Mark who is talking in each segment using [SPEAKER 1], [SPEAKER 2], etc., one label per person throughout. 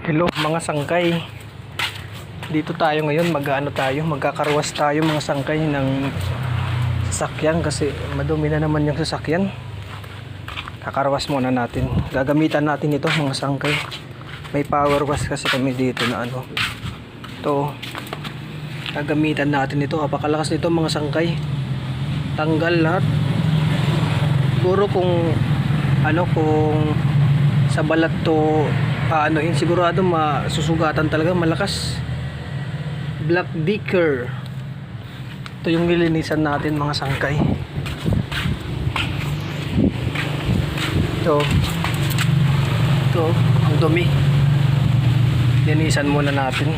[SPEAKER 1] Hello mga sangkay. Dito tayo ngayon, magkakarwas tayo mga sangkay ng sasakyan kasi madumi na naman yung sasakyan. Kakarwas muna natin. Gagamitan natin ito mga sangkay. May power wash kasi kami dito na ano. Ito. Gagamitan natin ito. Apakalakas nito mga sangkay. Tanggal lahat. Siguro kung sa balat to sigurado masusugatan talaga, malakas. Black Decker. Ito yung nilinisan natin mga sangkay. Ito ang dumi. Linisan muna natin.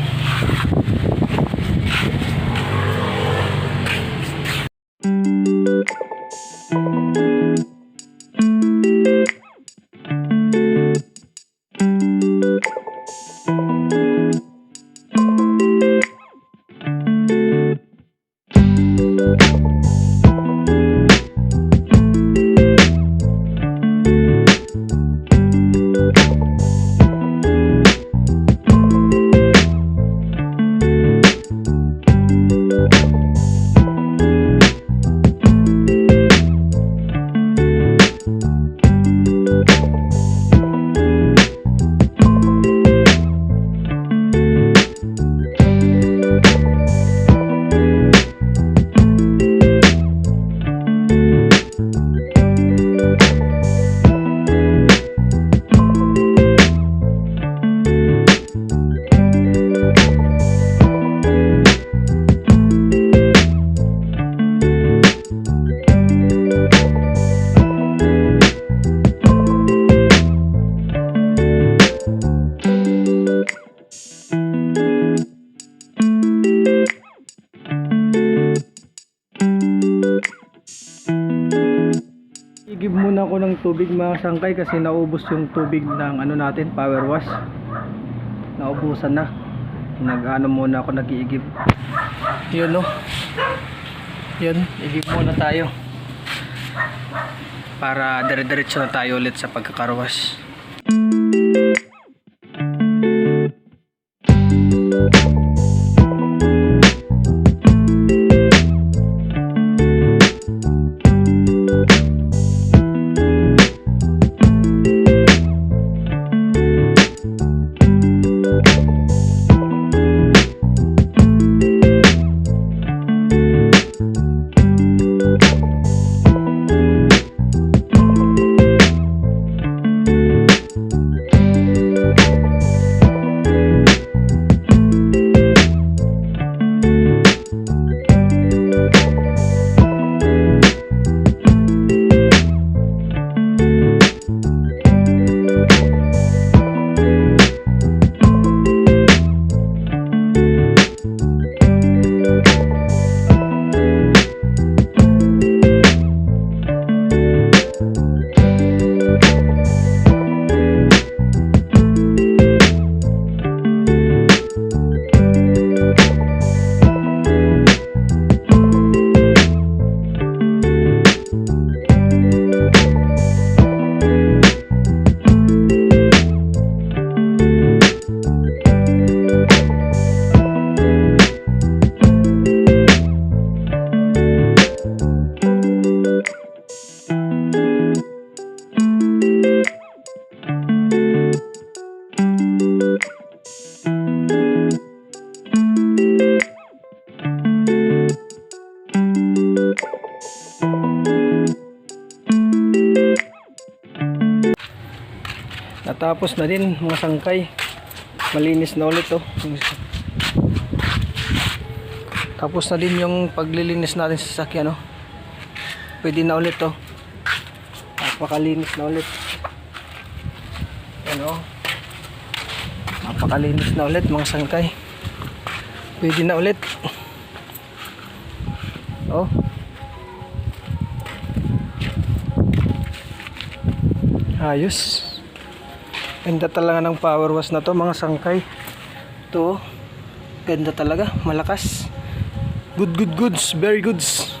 [SPEAKER 1] Igib muna ako ng tubig mga sangkay kasi naubos yung tubig ng natin, power wash. Naubusan na. Muna ako nag-iigib. Yun Yun, igib muna tayo. Para dire-diretso na tayo ulit sa pagkakarwas. Natapos na din mga sangkay. Malinis na ulit Tapos na din yung paglilinis natin sa sasakyan Pwede na ulit Napakalinis na ulit. Napakalinis na ulit mga sangkay. Pwede na ulit. Ayos. Ganda talaga ng power wash na to mga sangkay. Ito, ganda talaga, malakas. Goods, very goods.